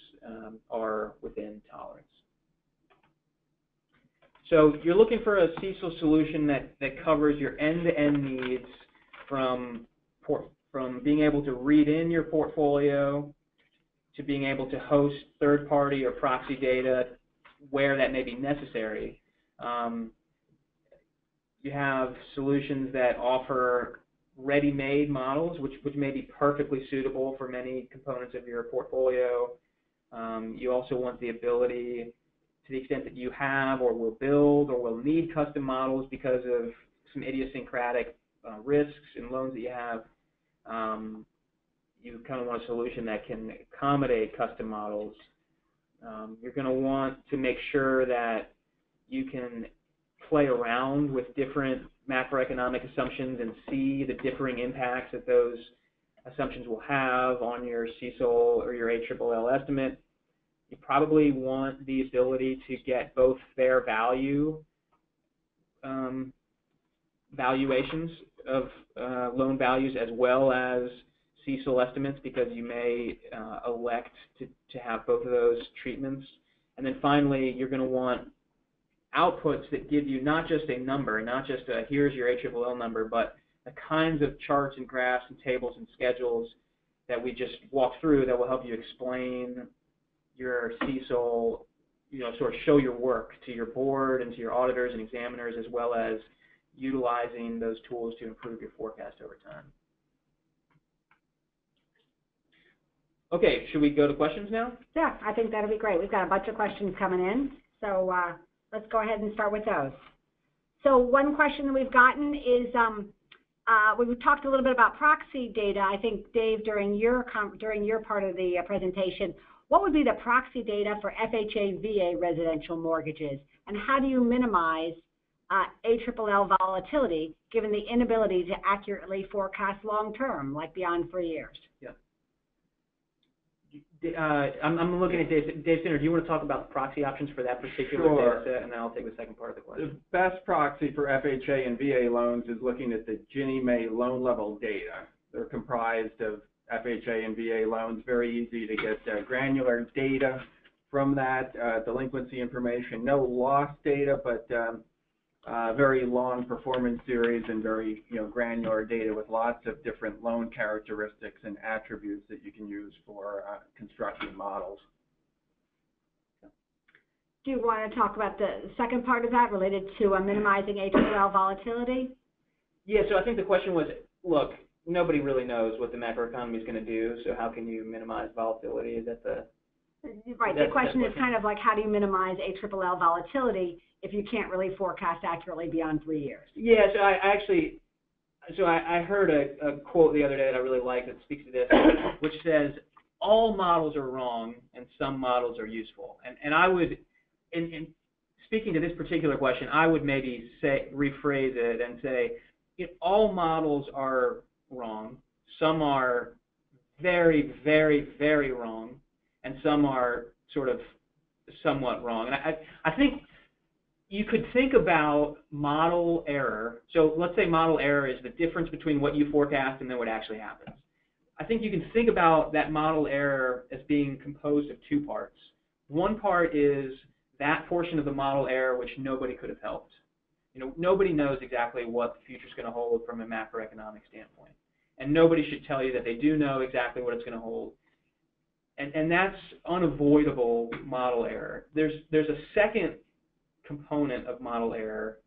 are within tolerance. So you're looking for a CECL solution that covers your end-to-end needs from being able to read in your portfolio to being able to host third-party or proxy data where that may be necessary. You have solutions that offer ready-made models, which may be perfectly suitable for many components of your portfolio. You also want the ability, to the extent that you have or will build or will need custom models because of some idiosyncratic risks and loans that you have, you kind of want a solution that can accommodate custom models. You're going to want to make sure that you can play around with different macroeconomic assumptions and see the differing impacts that those assumptions will have on your CECL or your ALLL estimate. You probably want the ability to get both fair value valuations of loan values as well as CECL estimates, because you may elect to have both of those treatments. And then finally, you're going to want outputs that give you not just a number, not just a here's your ALLL number, but the kinds of charts and graphs and tables and schedules that we just walked through that will help you explain your CECL, sort of show your work to your board and to your auditors and examiners, as well as utilizing those tools to improve your forecast over time. Okay, should we go to questions now? Yeah, I think that'll be great. We've got a bunch of questions coming in, so let's go ahead and start with those. So one question that we've gotten is, we've talked a little bit about proxy data. I think, Dave, during your part of the presentation, what would be the proxy data for FHA, VA residential mortgages, and how do you minimize ALLL volatility given the inability to accurately forecast long-term, like beyond 3 years? Yeah. I'm looking at Dave Sinner. Do you want to talk about the proxy options for that particular data set, and then I'll take the second part of the question. The best proxy for FHA and VA loans is looking at the Ginnie Mae loan level data. They're comprised of FHA and VA loans. Very easy to get granular data from that, delinquency information, no loss data, but very long performance series and very granular data with lots of different loan characteristics and attributes that you can use for constructing models. Do you want to talk about the second part of that related to minimizing ALLL volatility? Yeah, so I think the question was, look, nobody really knows what the macroeconomy is going to do, so how can you minimize volatility? Is that the... Right, the question is kind of like, how do you minimize ALLL volatility if you can't really forecast accurately beyond 3 years? Yeah, so I heard a quote the other day that I really like that speaks to this, which says, all models are wrong and some models are useful. And I would, in speaking to this particular question, I would maybe rephrase it and say, all models are wrong. Some are very, very, very wrong, and some are sort of somewhat wrong. And I think you could think about model error. So let's say model error is the difference between what you forecast and then what actually happens. I think you can think about that model error as being composed of two parts. One part is that portion of the model error which nobody could have helped. Nobody knows exactly what the future is going to hold from a macroeconomic standpoint. And nobody should tell you that they do know exactly what it's going to hold. And that's unavoidable model error. There's a second component of model error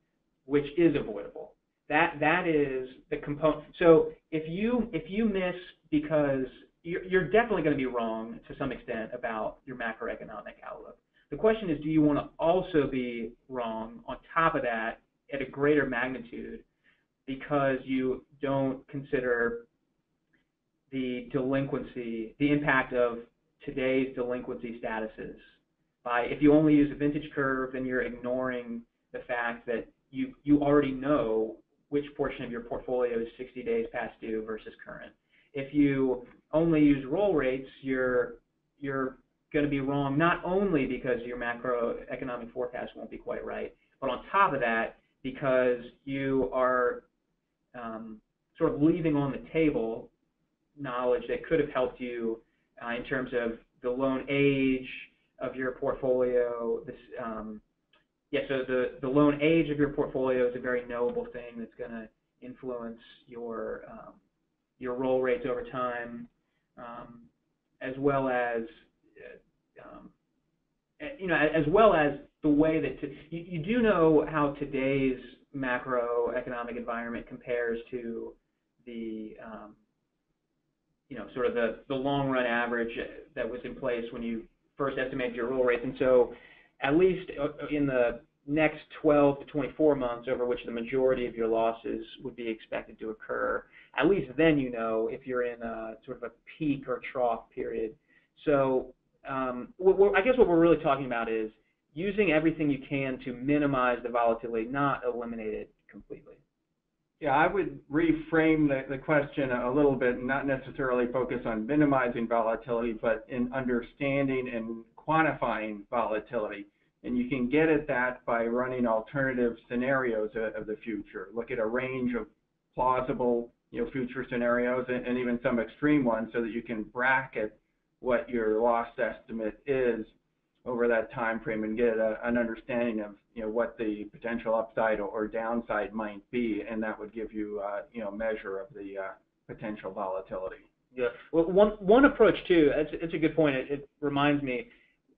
which is avoidable. That is the component. So if you miss because you're definitely going to be wrong to some extent about your macroeconomic outlook. The question is, do you want to also be wrong on top of that at a greater magnitude because you don't consider the delinquency, the impact of today's delinquency statuses? If you only use a vintage curve, then you're ignoring the fact that you already know which portion of your portfolio is 60 days past due versus current. If you only use roll rates, you're going to be wrong not only because your macroeconomic forecast won't be quite right, but on top of that, because you are sort of leaving on the table knowledge that could have helped you in terms of the loan age of your portfolio. So the loan age of your portfolio is a very knowable thing that's going to influence your roll rates over time, as well as the way that you do know how today's macroeconomic environment compares to the sort of the long run average that was in place when you first estimated your roll rates. And so at least in the next 12 to 24 months over which the majority of your losses would be expected to occur, at least then you know if you're in a sort of a peak or trough period. So I guess what we're really talking about is using everything you can to minimize the volatility, not eliminate it completely. Yeah, I would reframe the question a little bit, and not necessarily focus on minimizing volatility, but in understanding and quantifying volatility. And you can get at that by running alternative scenarios of the future. Look at a range of plausible, future scenarios, and even some extreme ones, so that you can bracket what your loss estimate is over that time frame and get an understanding of what the potential upside or downside might be, and that would give you a measure of the potential volatility. Yeah. Well, one approach too. It's a good point. It reminds me.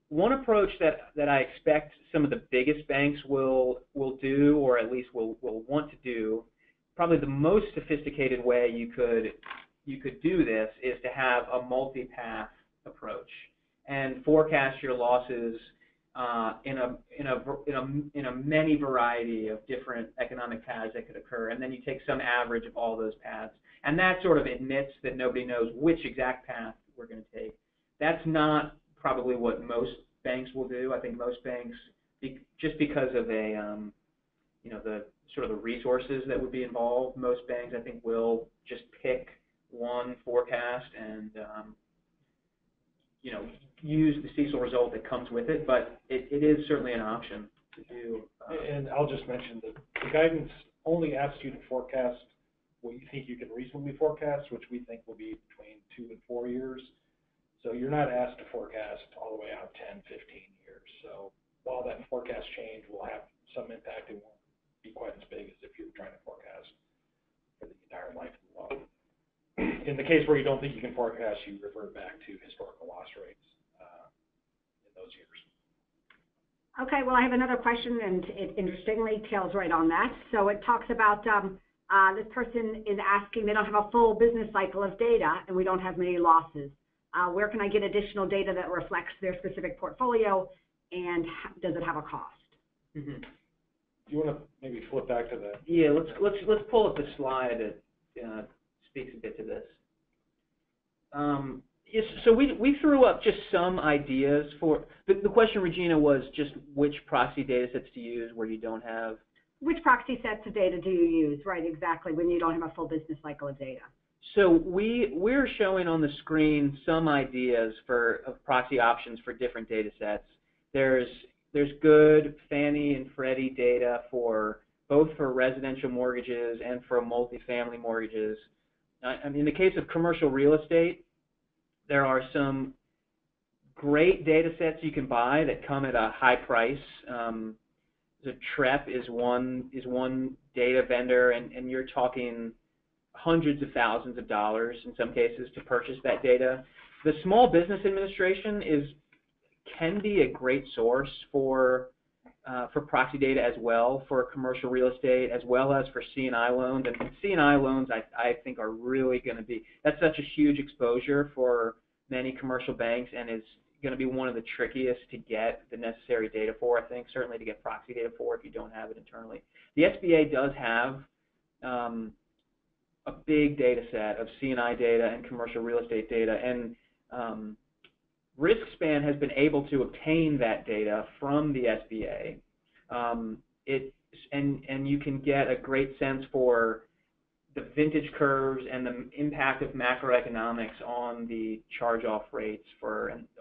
One approach that I expect some of the biggest banks will do, or at least will want to do, probably the most sophisticated way you could do this is to have a multi-path approach and forecast your losses in a many variety of different economic paths that could occur, and then you take some average of all those paths, and that sort of admits that nobody knows which exact path we're going to take. That's not probably what most banks will do. I think most banks, just because of the sort of the resources that would be involved, most banks I think will just pick one forecast and use the CECL result that comes with it, but it is certainly an option to do. And I'll just mention that the guidance only asks you to forecast what you think you can reasonably forecast, which we think will be between 2 and 4 years. So you're not asked to forecast all the way out 10, 15 years. So while that forecast change will have some impact, it won't be quite as big as if you're trying to forecast for the entire life of the loan. In the case where you don't think you can forecast, you revert back to historical loss rates in those years. Okay, well, I have another question, and it interestingly tails right on that. So it talks about this person is asking, they don't have a full business cycle of data, and we don't have many losses. Where can I get additional data that reflects their specific portfolio, and does it have a cost? Mm-hmm. Do you want to maybe flip back to the? Yeah, let's pull up the slide that speaks a bit to this. Yes, so we threw up just some ideas for the question, Regina, was just which proxy data sets to use where you don't have. Which proxy sets of data do you use? Right, exactly, when you don't have a full business cycle of data. So we're showing on the screen some ideas of proxy options for different data sets. There's good Fannie and Freddie data for both for residential mortgages and for multifamily mortgages. In the case of commercial real estate, there are some great data sets you can buy that come at a high price. The TREP is one data vendor, and you're talking hundreds of thousands of dollars in some cases to purchase that data. The Small Business Administration can be a great source for proxy data as well, for commercial real estate as well as for C&I loans. And C&I loans I think are really going to be, that's such a huge exposure for many commercial banks, and is going to be one of the trickiest to get the necessary data for, I think, certainly to get proxy data for if you don't have it internally. The SBA does have a big data set of C&I data and commercial real estate data, and RiskSpan has been able to obtain that data from the SBA. And you can get a great sense for the vintage curves and the impact of macroeconomics on the charge-off rates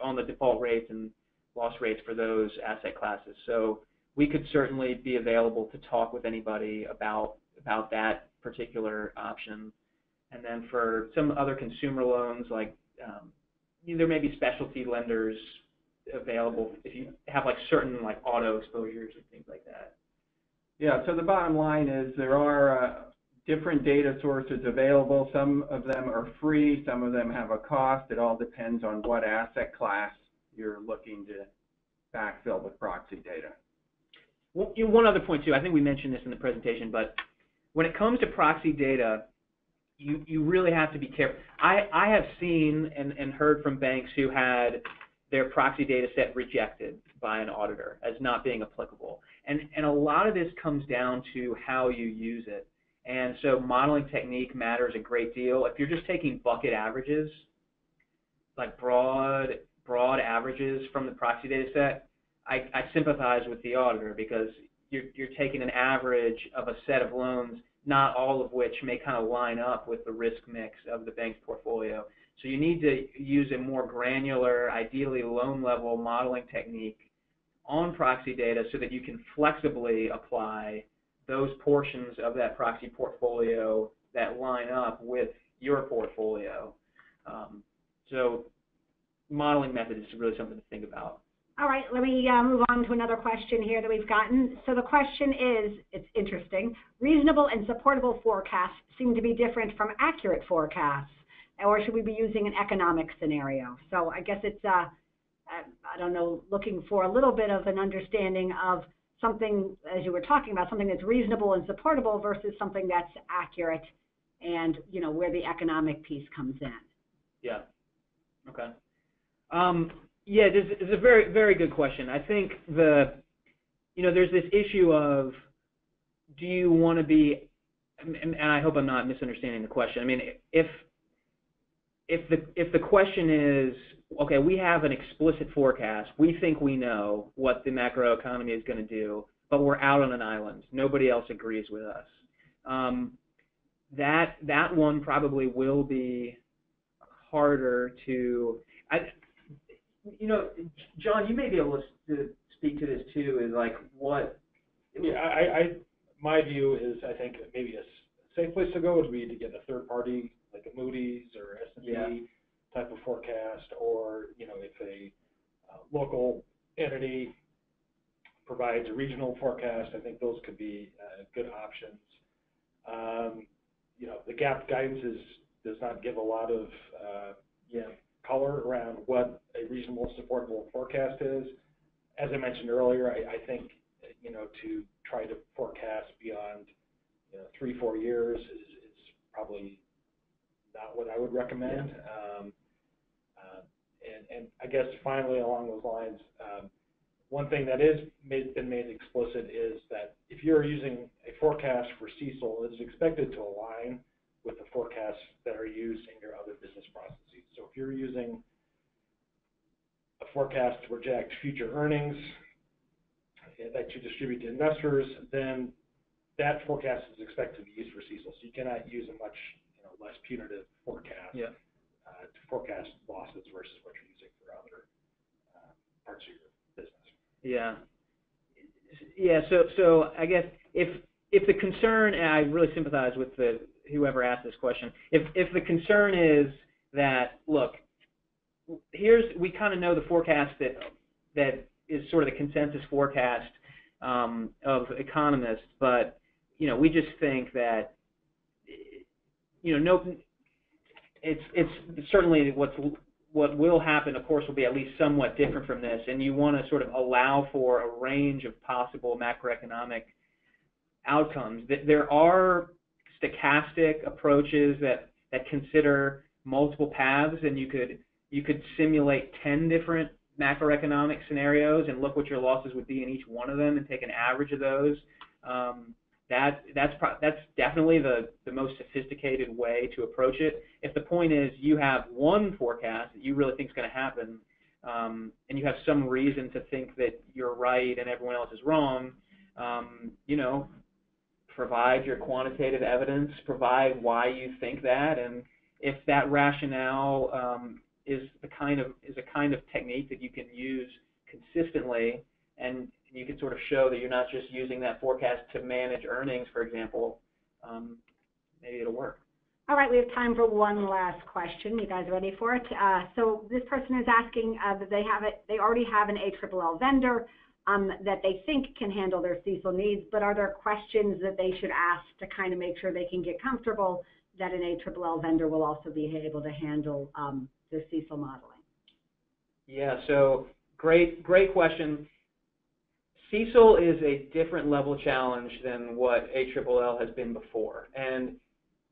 on the default rates and loss rates for those asset classes. So we could certainly be available to talk with anybody about that particular option. And then for some other consumer loans, like there may be specialty lenders available if you have like certain like auto exposures and things like that. Yeah, so the bottom line is there are different data sources available. Some of them are free, some of them have a cost. It all depends on what asset class you're looking to backfill with proxy data. one other point too, I think we mentioned this in the presentation, but when it comes to proxy data, you really have to be careful. I have seen and heard from banks who had their proxy data set rejected by an auditor as not being applicable. And a lot of this comes down to how you use it. And so modeling technique matters a great deal. If you're just taking bucket averages, like broad averages from the proxy data set, I sympathize with the auditor, because you're taking an average of a set of loans, not all of which may kind of line up with the risk mix of the bank's portfolio. So you need to use a more granular, ideally loan level modeling technique on proxy data so that you can flexibly apply those portions of that proxy portfolio that line up with your portfolio. So modeling method is really something to think about. All right, let me move on to another question here that we've gotten. So the question is, it's interesting, reasonable and supportable forecasts seem to be different from accurate forecasts, or should we be using an economic scenario? So I guess it's, I don't know, looking for a little bit of an understanding of something, as you were talking about, something that's reasonable and supportable versus something that's accurate, and, you know, where the economic piece comes in. Yeah, okay. Yeah, it's a very, very good question. I think there's this issue of, do you want to be, and I hope I'm not misunderstanding the question. I mean, if the question is, okay, we have an explicit forecast, we think we know what the macroeconomy is going to do, but we're out on an island, nobody else agrees with us. That one probably will be harder to. John, you may be able to speak to this too. Is like what? Yeah, my view is, I think maybe a safe place to go would be to get a third party, like a Moody's or S&P type of forecast, or if a local entity provides a regional forecast, I think those could be good options. The gap guidance does not give a lot of color around what a reasonable, supportable forecast is. As I mentioned earlier, I think to try to forecast beyond 3-4 years is probably not what I would recommend. And I guess finally along those lines, one thing that is been made explicit is that if you're using a forecast for CECL, it is expected to align with the forecasts that are used in your other business processes. So if you're using a forecast to project future earnings that you distribute to investors, then that forecast is expected to be used for CECL. So you cannot use a much less punitive forecast to forecast losses versus what you're using for other parts of your business. Yeah. So I guess if the concern, and I really sympathize with whoever asked this question, if the concern is that, look, we kind of know the forecast that is sort of the consensus forecast of economists, but we just think that it's certainly what will happen, of course, will be at least somewhat different from this, and you want to sort of allow for a range of possible macroeconomic outcomes. There are stochastic approaches that consider multiple paths, and you could simulate 10 different macroeconomic scenarios and look what your losses would be in each one of them and take an average of those. That's definitely the most sophisticated way to approach it. If the point is you have one forecast that you really think is going to happen, and you have some reason to think that you're right and everyone else is wrong, provide your quantitative evidence, provide why you think that, and if that rationale is a kind of technique that you can use consistently, and you can sort of show that you're not just using that forecast to manage earnings, for example, maybe it'll work. All right, we have time for one last question. You guys ready for it? So this person is asking that they already have an ALLL vendor that they think can handle their CECL needs, but are there questions that they should ask to kind of make sure they can get comfortable that an ALLL vendor will also be able to handle the CECL modeling? Yeah, so great question. CECL is a different level challenge than what ALLL has been before, and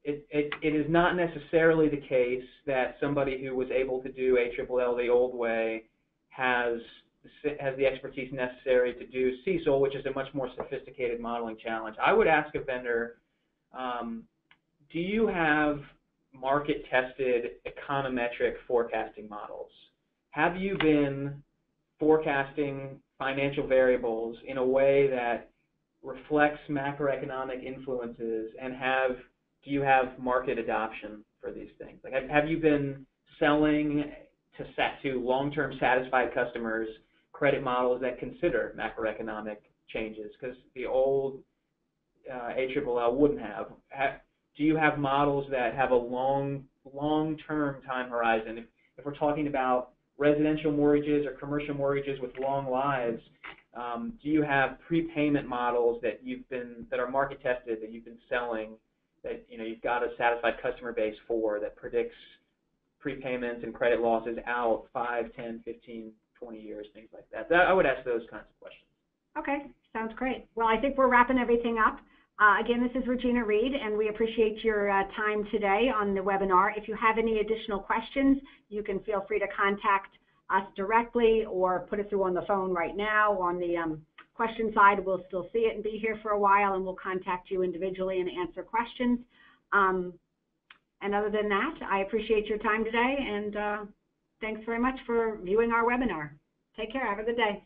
it is not necessarily the case that somebody who was able to do ALLL the old way has the expertise necessary to do CECL, which is a much more sophisticated modeling challenge. I would ask a vendor, do you have market-tested econometric forecasting models? Have you been forecasting financial variables in a way that reflects macroeconomic influences, and do you have market adoption for these things? Like, have you been selling to long-term satisfied customers credit models that consider macroeconomic changes? Because the old ALLL wouldn't have. Do you have models that have a long-term time horizon? If we're talking about residential mortgages or commercial mortgages with long lives, do you have prepayment models that are market tested, that you've been selling, that you've got a satisfied customer base for, that predicts prepayments and credit losses out 5, 10, 15, 20 years, things like that? I would ask those kinds of questions. Okay, sounds great. Well, I think we're wrapping everything up. Again, this is Regina Reed, and we appreciate your time today on the webinar. If you have any additional questions, you can feel free to contact us directly or put it through on the phone right now. On the question side, we'll still see it and be here for a while, and we'll contact you individually and answer questions. And other than that, I appreciate your time today, and thanks very much for viewing our webinar. Take care. Have a good day.